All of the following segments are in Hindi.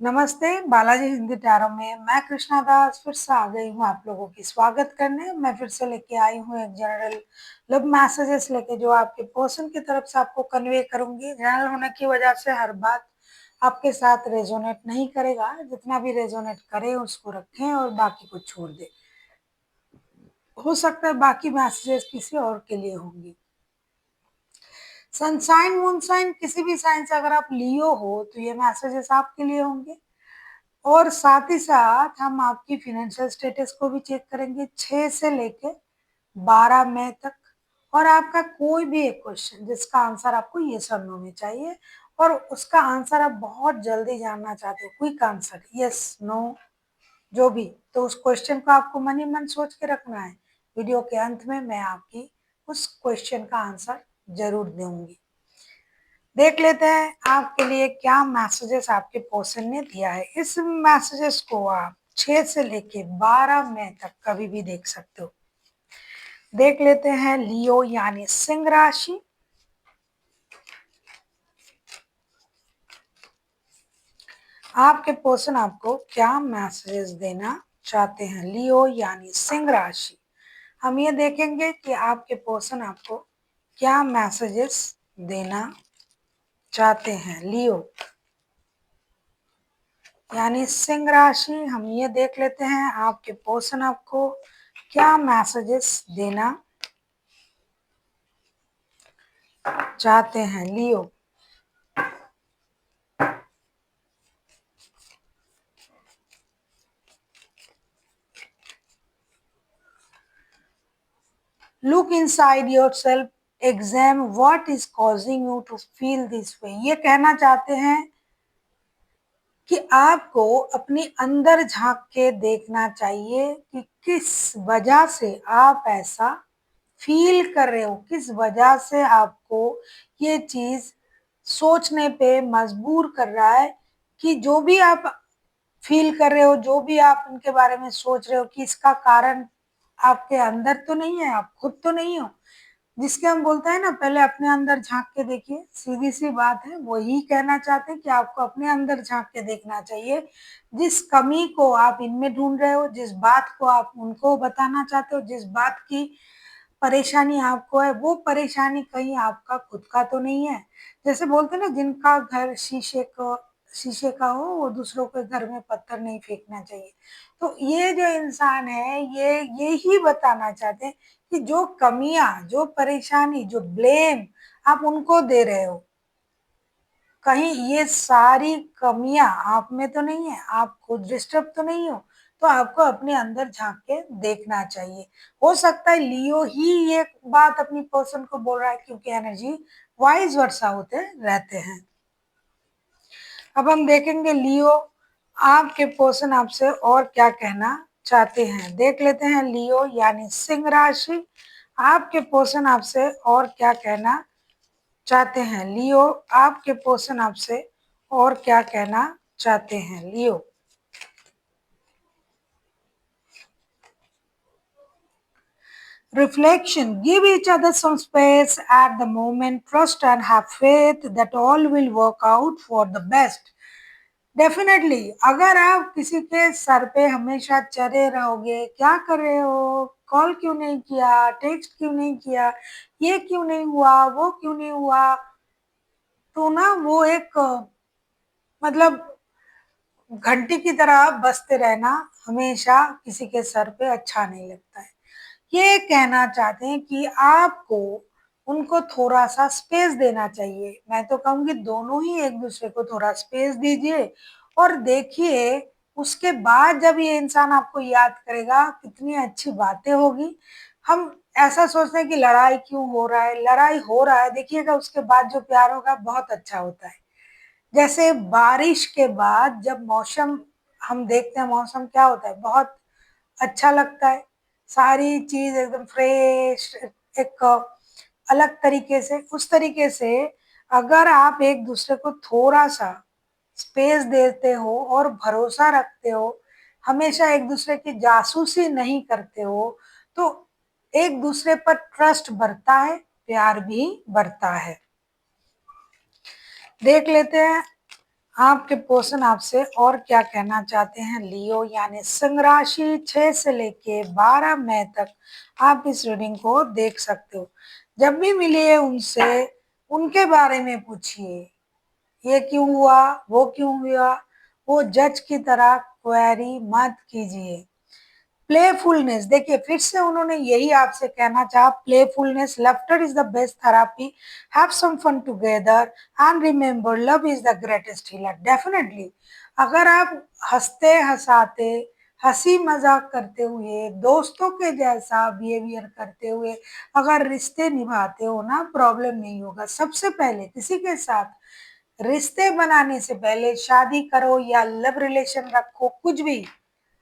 नमस्ते, बालाजी हिंदी टैरो में मैं कृष्णा दास फिर से आ गई हूँ आप लोगों की स्वागत करने। मैं फिर से लेके आई हूँ एक जनरल लव मैसेजेस लेके जो आपके पर्सन की तरफ से आपको कन्वे करूंगी। जनरल होने की वजह से हर बात आपके साथ रेजोनेट नहीं करेगा, जितना भी रेजोनेट करे उसको रखें और बाकी को छोड़ दे। हो सकता है बाकी मैसेजेस किसी और के लिए होंगी। सनशाइन मूनशाइन किसी भी साइन से अगर आप लियो हो तो ये मैसेजेस आपके लिए होंगे। और साथ ही साथ हम आपकी फाइनेंशियल स्टेटस को भी चेक करेंगे 6 से लेके 12 मई तक। और आपका कोई भी एक क्वेश्चन जिसका आंसर आपको यस और नो में चाहिए और उसका आंसर आप बहुत जल्दी जानना चाहते हो, क्विक आंसर यस नो जो भी, तो उस क्वेश्चन को आपको मन ही मन सोच के रखना है। वीडियो के अंत में मैं आपकी उस क्वेश्चन का आंसर जरूर दूंगी। देख लेते हैं आपके लिए क्या मैसेजेस आपके पर्सन ने दिया है। इस मैसेजेस को आप 6 से लेके 12 मई तक कभी भी देख सकते हो। देख लेते हैं लियो यानी सिंह राशि। आपके पर्सन आपको क्या मैसेजेस देना चाहते हैं, लियो यानी सिंह राशि। हम ये देखेंगे कि आपके पर्सन आपको क्या मैसेजेस देना चाहते हैं। लियो यानी सिंह राशि, हम ये देख लेते हैं आपके पर्सन आपको क्या मैसेजेस देना चाहते हैं। Leo look inside yourself, examine what is causing you to feel this way. ये कहना चाहते हैं कि आपको अपनी अंदर झांक के देखना चाहिए कि किस वजह से आप ऐसा फील कर रहे हो, किस वजह से आपको ये चीज सोचने पे मजबूर कर रहा है कि जो भी आप फील कर रहे हो, जो भी आप उनके बारे में सोच रहे हो, कि इसका कारण आपके अंदर तो नहीं है, आप खुद तो नहीं हो। जिसके हम बोलते हैं ना, पहले अपने अंदर झांक के देखिए, सीधी सी बात है, वही कहना चाहते हैं कि आपको अपने अंदर झांक के देखना चाहिए। जिस कमी को आप इनमें ढूंढ रहे हो, जिस बात को आप उनको बताना चाहते हो, जिस बात की परेशानी आपको है, वो परेशानी कहीं आपका खुद का तो नहीं है। जैसे बोलते हैं ना, जिनका घर शीशे का हो वो दूसरों के घर में पत्थर नहीं फेंकना चाहिए। तो ये जो इंसान है ये यही बताना चाहते हैं कि जो कमियां, जो परेशानी, जो ब्लेम आप उनको दे रहे हो, कहीं ये सारी कमियां आप में तो नहीं है, आप खुद डिस्टर्ब तो नहीं हो। तो आपको अपने अंदर झांक के देखना चाहिए। हो सकता है लियो ही ये बात अपनी पर्सन को बोल रहा है, क्योंकि एनर्जी वाइज वर्सा होते रहते हैं। अब हम देखेंगे लियो आपके पर्सन आपसे और क्या कहना चाहते हैं। देख लेते हैं लियो यानी सिंह राशि, आपके पर्सन आपसे और क्या कहना चाहते हैं। लियो आपके पर्सन आपसे और क्या कहना चाहते हैं। लियो reflection, give each other some space at the moment, trust and have faith that all will work out for the best. Definitely अगर आप किसी के सर पे हमेशा चढ़े रहोगे, क्या कर रहे हो, कॉल क्यों नहीं किया, टेक्स्ट क्यों नहीं किया, ये क्यों नहीं हुआ, वो क्यों नहीं हुआ, तो ना वो एक मतलब घंटी की तरह बजते रहना हमेशा किसी के सर पे अच्छा नहीं लगता है। ये कहना चाहते हैं कि आपको उनको थोड़ा सा स्पेस देना चाहिए। मैं तो कहूंगी दोनों ही एक दूसरे को थोड़ा स्पेस दीजिए और देखिए, उसके बाद जब ये इंसान आपको याद करेगा कितनी अच्छी बातें होगी। हम ऐसा सोचते हैं कि लड़ाई क्यों हो रहा है, लड़ाई हो रहा है, देखिएगा उसके बाद जो प्यार होगा बहुत अच्छा होता है। जैसे बारिश के बाद जब मौसम हम देखते हैं, मौसम क्या होता है, बहुत अच्छा लगता है, सारी चीज एकदम फ्रेश, एक अलग तरीके से, उस तरीके से अगर आप एक दूसरे को थोड़ा सा स्पेस देते हो और भरोसा रखते हो, हमेशा एक दूसरे की जासूसी नहीं करते हो, तो एक दूसरे पर ट्रस्ट बढ़ता है, प्यार भी बढ़ता है। देख लेते हैं आपके पर्सन आपसे और क्या कहना चाहते हैं लियो यानी सिंह राशि 6 से लेके 12 मई तक आप इस रीडिंग को देख सकते हो। जब भी मिलिए उनसे उनके बारे में पूछिए, ये क्यों हुआ, वो क्यों हुआ, वो जज की तरह क्वेरी मत कीजिए। प्लेफुलनेस, देखिए फिर से उन्होंने यही आपसे कहना चाहा, playfulness, laughter is the best therapy, have some fun together and remember love is the greatest healer. Definitely अगर आप हंसते हंसाते हंसी मजाक करते हुए दोस्तों के जैसा बिहेवियर करते हुए अगर रिश्ते निभाते हो ना, प्रॉब्लम नहीं होगा। सबसे पहले किसी के साथ रिश्ते बनाने से पहले शादी करो या लव रिलेशन रखो, कुछ भी,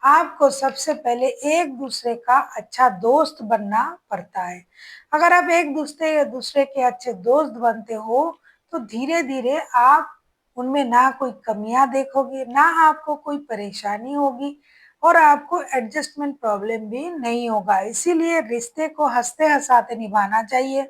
आपको सबसे पहले एक दूसरे का अच्छा दोस्त बनना पड़ता है। अगर आप एक दूसरे के अच्छे दोस्त बनते हो तो धीरे धीरे आप उनमें ना कोई कमियां देखोगे, ना आपको कोई परेशानी होगी और आपको एडजस्टमेंट प्रॉब्लम भी नहीं होगा। इसीलिए रिश्ते को हंसते हंसाते निभाना चाहिए,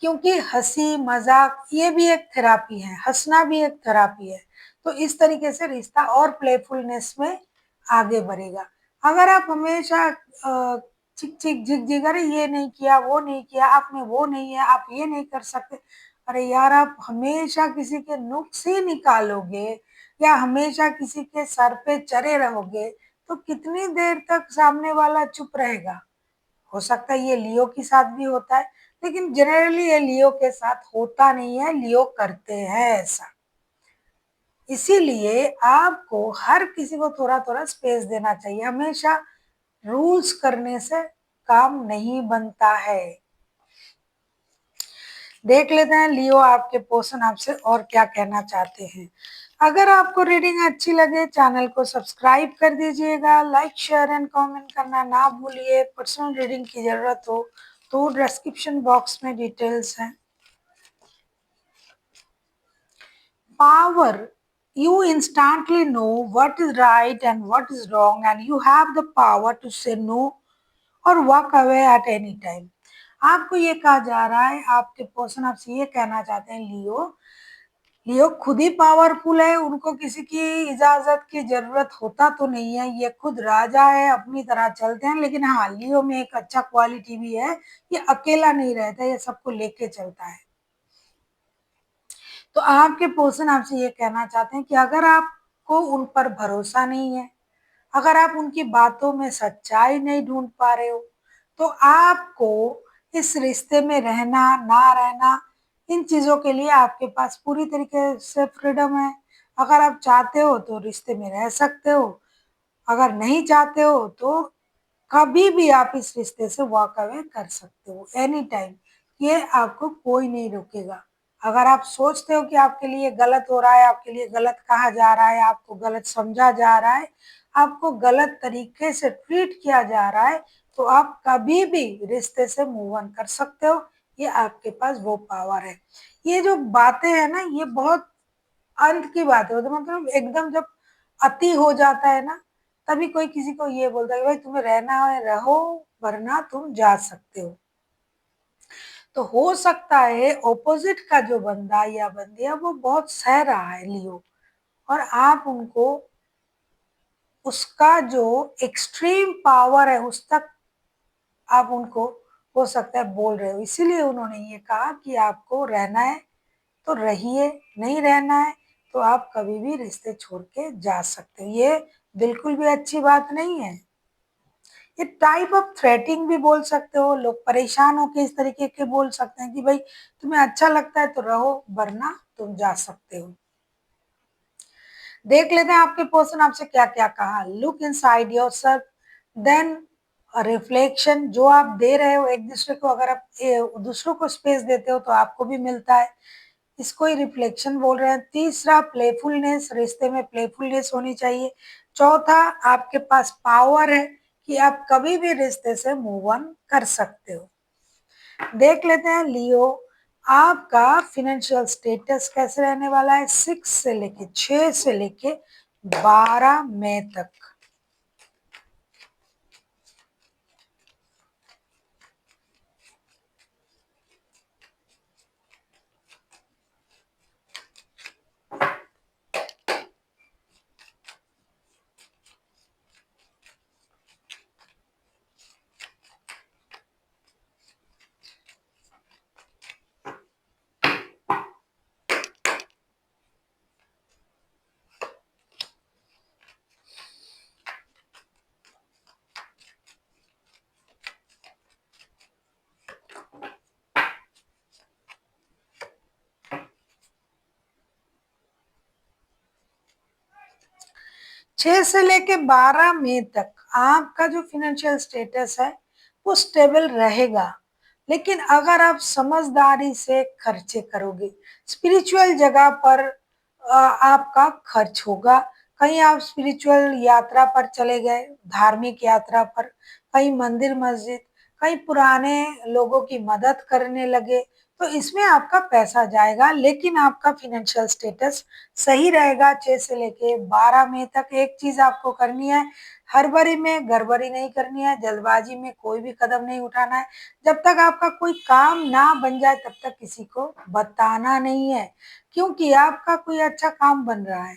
क्योंकि हंसी मजाक ये भी एक थेरापी है, हंसना भी एक थेरापी है। तो इस तरीके से रिश्ता और प्लेफुलनेस में आगे बढ़ेगा। अगर आप हमेशा चिक चिक झिक झिक, अरे ये नहीं किया, वो नहीं किया, आप में वो नहीं है, आप ये नहीं कर सकते, अरे यार आप हमेशा किसी के नुक्स ही निकालोगे या हमेशा किसी के सर पे चढ़े रहोगे तो कितनी देर तक सामने वाला चुप रहेगा। हो सकता है ये लियो के साथ भी होता है, लेकिन जनरली ये लियो के साथ होता नहीं है, लियो करते हैं ऐसा। इसीलिए आपको हर किसी को थोड़ा थोड़ा स्पेस देना चाहिए। हमेशा रूल्स करने से काम नहीं बनता है। देख लेते हैं लियो आपके पर्सन आपसे और क्या कहना चाहते हैं। अगर आपको रीडिंग अच्छी लगे चैनल को सब्सक्राइब कर दीजिएगा, लाइक शेयर एंड कमेंट करना ना भूलिए। पर्सनल रीडिंग की जरूरत हो तो डिस्क्रिप्शन बॉक्स में डिटेल्स हैं। Power, you instantly know what is right and what is wrong, and you have the power to say no और walk away at any time। आपको ये कहा जा रहा है, आपके पर्सन आपसे ये कहना चाहते हैं लियो, लियो खुद ही पावरफुल है, उनको किसी की इजाजत की जरूरत होता तो नहीं है, ये खुद राजा है, अपनी तरह चलते हैं। लेकिन हाँ, लियो में एक अच्छा क्वालिटी भी है, ये अकेला नहीं रहता, ये सबको लेके चलता है। तो आपके पर्सन आपसे ये कहना चाहते हैं कि अगर आपको उन पर भरोसा नहीं है, अगर आप उनकी बातों में सच्चाई नहीं ढूंढ पा रहे हो, तो आपको इस रिश्ते में रहना ना रहना, इन चीजों के लिए आपके पास पूरी तरीके से फ्रीडम है। अगर आप चाहते हो तो रिश्ते में रह सकते हो, अगर नहीं चाहते हो तो कभी भी आप इस रिश्ते से वॉक अवे कर सकते हो, एनी टाइम। ये आपको कोई नहीं रोकेगा। अगर आप सोचते हो कि आपके लिए गलत हो रहा है, आपके लिए गलत कहा जा रहा है, आपको गलत समझा जा रहा है, आपको गलत तरीके से ट्रीट किया जा रहा है, तो आप कभी भी रिश्ते से मूव ऑन कर सकते हो। ये आपके पास वो पावर है। ये जो बातें हैं ना, ये बहुत अंत की बात है, तो मतलब एकदम जब अति हो जाता है ना, तभी कोई किसी को ये बोलता है कि भाई तुम्हें रहना है रहो, वरना तुम जा सकते हो। तो हो सकता है ऑपोजिट का जो बंदा या बंदी है वो बहुत सह रहा है लियो, और आप उनको उसका जो एक्सट्रीम पावर है उस तक आप उनको हो सकता है बोल रहे हो। इसीलिए उन्होंने ये कहा कि आपको रहना है तो रहिए, नहीं रहना है तो आप कभी भी रिश्ते छोड़ के जा सकते हो। ये बिल्कुल भी अच्छी बात नहीं है। ये टाइप ऑफ थ्रेटिंग भी बोल सकते हो, लोग परेशान होकर इस तरीके के बोल सकते हैं कि भाई तुम्हें अच्छा लगता है तो रहो, वरना तुम जा सकते हो। देख लेते हैं आपके पर्सन आपसे क्या क्या कहा। Look inside yourself, then reflection, जो आप दे रहे हो एक दूसरे को, अगर आप दूसरों को स्पेस देते हो तो आपको भी मिलता है, इसको ही रिफ्लेक्शन बोल रहे हैं। तीसरा प्लेफुलनेस, रिश्ते में प्लेफुलनेस होनी चाहिए। चौथा, आपके पास पावर है कि आप कभी भी रिश्ते से मूव ऑन कर सकते हो। देख लेते हैं लियो आपका फिनेंशियल स्टेटस कैसे रहने वाला है 6 से लेके 12 मई तक। 6 से लेके 12 मई तक आपका जो फाइनेंशियल स्टेटस है वो स्टेबल रहेगा। लेकिन अगर आप समझदारी से खर्चे करोगे, स्पिरिचुअल जगह पर आपका खर्च होगा। कहीं आप स्पिरिचुअल यात्रा पर चले गए, धार्मिक यात्रा पर, कहीं मंदिर मस्जिद, कहीं पुराने लोगों की मदद करने लगे, तो इसमें आपका पैसा जाएगा। लेकिन आपका फाइनेंशियल स्टेटस सही रहेगा। 6 से लेके 12 मई तक एक चीज आपको करनी है, हड़बड़ी में गड़बड़ी नहीं करनी है, जल्दबाजी में कोई भी कदम नहीं उठाना है। जब तक आपका कोई काम ना बन जाए तब तक किसी को बताना नहीं है, क्योंकि आपका कोई अच्छा काम बन रहा है,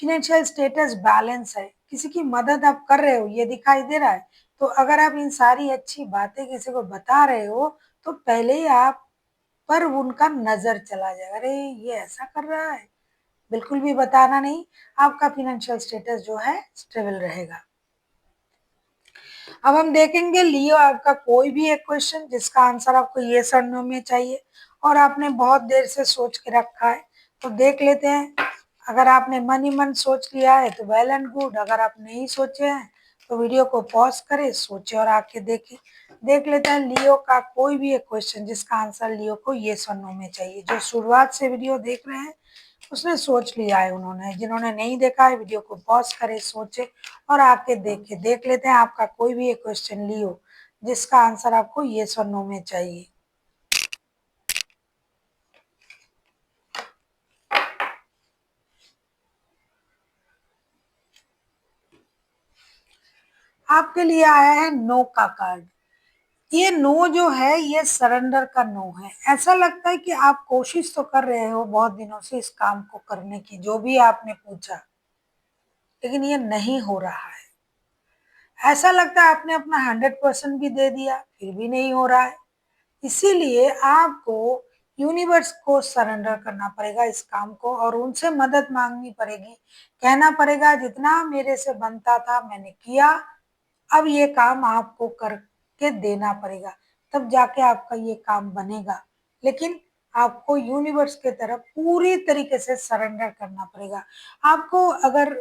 फाइनेंशियल स्टेटस बैलेंस है, किसी की मदद आप कर रहे हो ये दिखाई दे रहा है, तो अगर आप इन सारी अच्छी बातें किसी को बता रहे हो तो पहले ही आप पर उनका नजर चला जाएगा, अरे ये ऐसा कर रहा है। बिल्कुल भी बताना नहीं, आपका फाइनेंशियल स्टेटस जो है स्टेबल रहेगा। अब हम देखेंगे लियो आपका कोई भी एक क्वेश्चन जिसका आंसर आपको यस और नो में चाहिए और आपने बहुत देर से सोच के रखा है, तो देख लेते हैं। अगर आपने मन ही मन सोच लिया है तो वेल एंड गुड, अगर आप नहीं सोचे हैं तो वीडियो को पॉज करें, सोचे और आके देखें। देख लेते हैं लियो का कोई भी एक क्वेश्चन जिसका आंसर लियो को यस और नो में चाहिए। जो शुरुआत से वीडियो देख रहे हैं उसने सोच लिया है उन्होंने, जिन्होंने नहीं देखा है वीडियो को पॉज करे, सोचे और आके देखे। देख लेते हैं आपका कोई भी एक क्वेश्चन लियो जिसका आंसर आपको यस और नो में चाहिए। आपके लिए आया है नो का कार्ड। ये नो जो है ये सरेंडर का नो है। ऐसा लगता है कि आप कोशिश तो कर रहे हो बहुत दिनों से इस काम को करने की, जो भी आपने पूछा, लेकिन ये नहीं हो रहा है। ऐसा लगता है आपने अपना 100% भी दे दिया फिर भी नहीं हो रहा है। इसीलिए आपको यूनिवर्स को सरेंडर करना पड़ेगा इस काम को और उनसे मदद मांगनी पड़ेगी। कहना पड़ेगा जितना मेरे से बनता था मैंने किया, अब ये काम आपको करके देना पड़ेगा, तब जाके आपका ये काम बनेगा। लेकिन आपको यूनिवर्स के तरफ पूरी तरीके से सरेंडर करना पड़ेगा। आपको अगर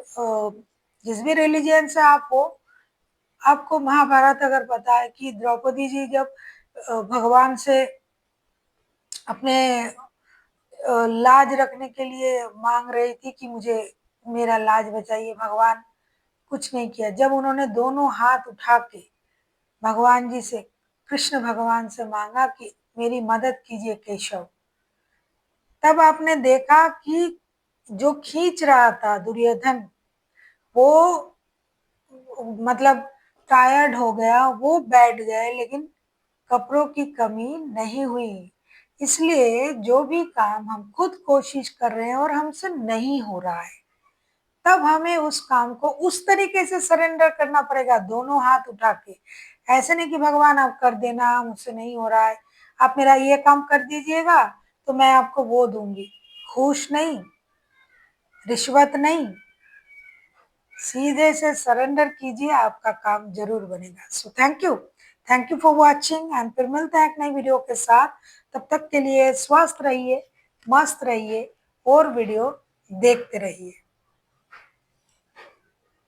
जिस भी रिलीजन से आप हो, आपको महाभारत अगर पता है कि द्रौपदी जी जब भगवान से अपने लाज रखने के लिए मांग रही थी कि मुझे मेरा लाज बचाइए, भगवान कुछ नहीं किया। जब उन्होंने दोनों हाथ उठा के भगवान जी से, कृष्ण भगवान से मांगा कि मेरी मदद कीजिए केशव, तब आपने देखा कि जो खींच रहा था दुर्योधन, वो मतलब टायर्ड हो गया, वो बैठ गए, लेकिन कपड़ों की कमी नहीं हुई। इसलिए जो भी काम हम खुद कोशिश कर रहे हैं और हमसे नहीं हो रहा है, तब हमें उस काम को उस तरीके से सरेंडर करना पड़ेगा, दोनों हाथ उठा के। ऐसे नहीं कि भगवान आप कर देना, मुझसे नहीं हो रहा है, आप मेरा ये काम कर दीजिएगा तो मैं आपको वो दूंगी। घूस नहीं, रिश्वत नहीं, सीधे से सरेंडर कीजिए, आपका काम जरूर बनेगा। So thank you for watching and फिर मिलते हैं एक नई वीडियो के साथ। तब तक के लिए स्वस्थ रहिए, मस्त रहिए और वीडियो देखते रहिए।